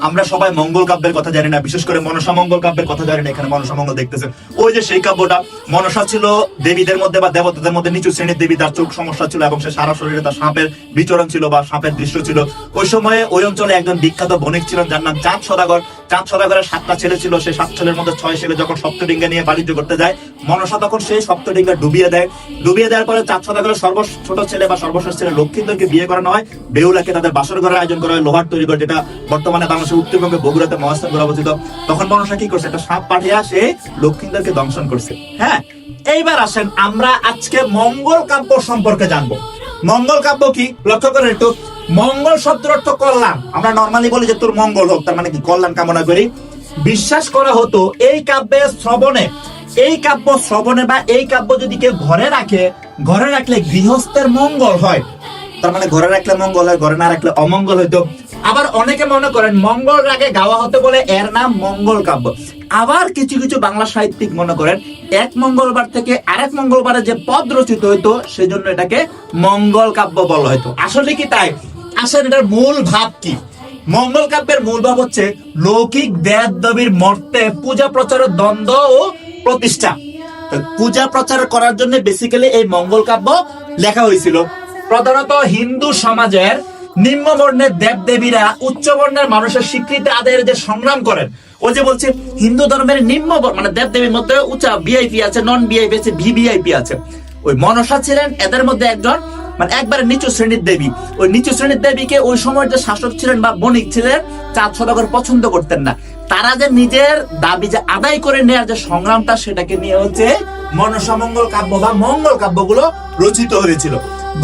আমরা সবাই মঙ্গল কাব্যের কথা জানি না, বিশেষ করে মনসা মঙ্গল কাব্যের কথা জানি না। এখানে মনসা মঙ্গল দেখতেছেন, ওই যে সেই কাব্যটা। মনসা ছিল দেবীদের মধ্যে বা দেবতাদের মধ্যে নিচু শ্রেণীর দেবী, তার চোখ সমস্যা ছিল এবং সে সারা শরীরে তার সাপের বিচরণ ছিল বা সাপের দৃশ্য ছিল। ওই সময়ে ওই অঞ্চলে একজন বিখ্যাত বণিক ছিলেন যার নাম চাঁদ সদাগর। চাঁদ সদাগরের 7টা ছেলে ছিল, সেই 7 ছেলের মধ্যে 6 ছেলে যখন সপ্তডিঙ্গা নিয়ে বাণিজ্য করতে যায়, মনসা তখন সেই সপ্তডিঙ্গা ডুবিয়ে দেয়। ডুবিয়ে দেওয়ার পরে চাঁদ সদাগরের ছোট ছেলে বা সর্বশেষ ছেলে লক্ষ্মীন্দরকে বিয়ে করানো হয়। বেহুলাকে তাদের বাসর ঘরের আয়োজন করা হয় লোহার তৈরি করে, যেটা বর্তমানে বাংলাদেশের উত্তরবঙ্গে বগুড়াতে মহাস্থান করে অবস্থিত। তখন মনসা কি করছে, একটা সাপ পাঠিয়ে সে লক্ষ্মীন্দরকে দংশন করছে। হ্যাঁ, এইবার আসেন আমরা আজকে মঙ্গল কাব্য সম্পর্কে জানবো। মঙ্গল কাব্য কি লক্ষ্য করেন একটু। মঙ্গল শব্দের অর্থ কল্যাণ। আমরা নরমালি বলি যে তোর মঙ্গল হোক, তার মানে কি কল্যাণ কামনা করি। বিশ্বাস করা হতো এই কাব্যের শ্রবণে, এই কাব্য শ্রবণে বা এই কাব্য যদি কেউ ঘরে রাখে, ঘরে রাখলে গৃহস্থের মঙ্গল হয়। তার মানে ঘরে রাখলে মঙ্গল হয়, ঘরে না রাখলে অমঙ্গল হইতো। আবার অনেকে মনে করেন মঙ্গল রাগে গাওয়া হতে বলে এর নাম মঙ্গল কাব্য। আবার কিছু কিছু বাংলা সাহিত্যিক মনে করেন এক মঙ্গলবার থেকে আরেক মঙ্গলবারে যে পদ রচিত হইতো সেজন্য এটাকে মঙ্গল কাব্য বলা হইতো। আসলে কি তাই? আসলে এটার মূল ভাব কি? মঙ্গল কাব্যের মূল ভাব হচ্ছে লৌকিক দেব দেবীর মর্তে পূজা প্রচারের দ্বন্দ্ব ও প্রতিষ্ঠা। পূজা প্রচার করার জন্য বেসিক্যালি এই মঙ্গল কাব্য লেখা হয়েছিল। প্রধানত হিন্দু সমাজের নিম্ন বর্ণের দেব দেবীরা উচ্চ বর্ণের মানুষের স্বীকৃতি আদায়ের যে সংগ্রাম করেন, ওই যে বলছে হিন্দু ধর্মের নিম্ন মানে দেব দেবীর মধ্যে উচ্চ ভিআইপি আছে, নন ভিআইপি আছে, ভিভিআইপি আছে। ওই মনসা ছিলেন এদের মধ্যে একজন, মানে একবারে নিচু শ্রেণীর দেবী। ওই নিচু শ্রেণীর দেবীকে ওই সময় যে শাসক ছিলেন বা বণিক ছিলেন চাঁদ সদাগর পছন্দ করতেন না। তারা যে নিজের দাবি যে আদায় করে নেওয়ার যে সংগ্রামটা, সেটাকে নিয়ে হচ্ছে মনসা মঙ্গল কাব্য বা মঙ্গল কাব্যগুলো রচিত হয়েছিল।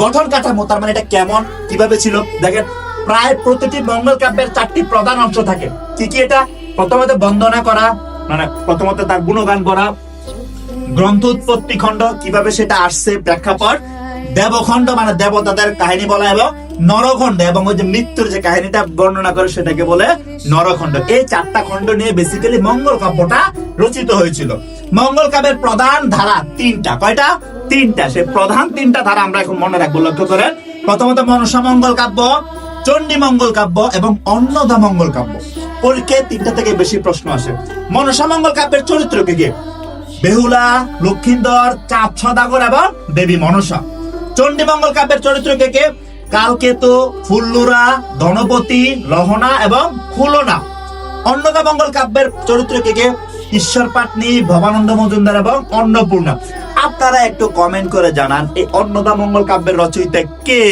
গঠন কাঠামো, তার মানে এটা কেমন কিভাবে ছিল দেখেন। প্রায় প্রতিটি মঙ্গল কাব্যের 4টি প্রধান অংশ থাকে। কি কি এটা? প্রথমত বন্দনা করা, মানে প্রথমত তার গুণগান করা। গ্রন্থ উৎপত্তি খণ্ড, কিভাবে সেটা আসছে প্রেক্ষাপট। দেবখণ্ড মানে দেবতাদের কাহিনী বলা, এবং নরখণ্ড এবং ওই যে মৃত্যুর যে কাহিনীটা বর্ণনা করে সেটাকে বলে নরখণ্ড। এই 4টা খণ্ড নিয়ে বেসিক্যালি মঙ্গল কাব্যটা রচিত হয়েছিল। মঙ্গল কাব্যের প্রধান ধারা 3টা। কয়টা? 3টা। সেই প্রধান 3টা ধারা আমরা এখন মনে রাখবো, লক্ষ্য করেন। প্রথমত মনসা মঙ্গল কাব্য, চণ্ডী মঙ্গল কাব্য এবং অন্নদা মঙ্গল কাব্য। পরীক্ষায় 3টা থেকে বেশি প্রশ্ন আসে। মনসা মঙ্গল কাব্যের চরিত্র কে? বেহুলা, লক্ষ্মীন্দর, চাঁদ সদাগর এবং দেবী মনসা। চণ্ডী মঙ্গল কাব্যের চরিত্র কে? কালকেতু, ফুল্লুরা, ধনপতি, লহনা এবং খুলনা। অন্নদা মঙ্গল কাব্যের চরিত্র কে? ঈশ্বর পাটনি, ভবানন্দ মজুমদার এবং অন্নপূর্ণা। আপনারা একটু কমেন্ট করে জানান এই অন্নদা মঙ্গল কাব্যের রচয়িতা কে?